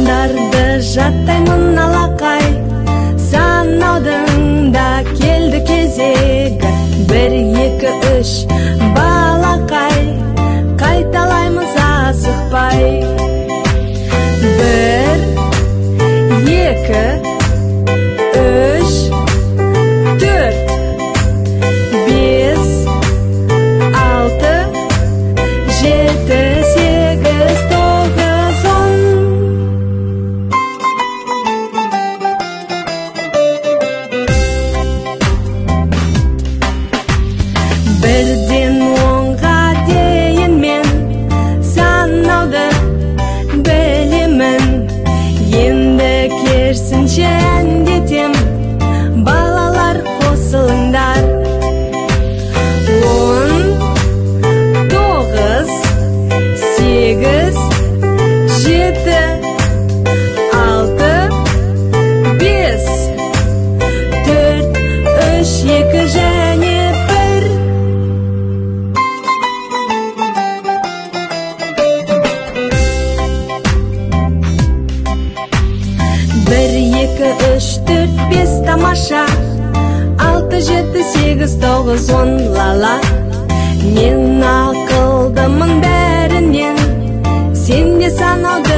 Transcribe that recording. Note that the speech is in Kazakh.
Сандарды жаттаймын алақай, санаудың да келді кезегі. 1, 2, 3 балақай, қайталаймыз асықпай. 1, 2, 3, 4, 5, 6, 7, 8, 9, 10. Бірден 10-ға дейін мен санауды білемін. Енді керісінше әндетем, балалар қосылыңдар. 10, 9, 8, 7, 6, 5, 4, 3, 2 және 1. 1, 2, 3, 4, 5 тамаша, 6, 7, 8, 9, 10 лала. Мен ақылдымын бәрінен, сен де санауды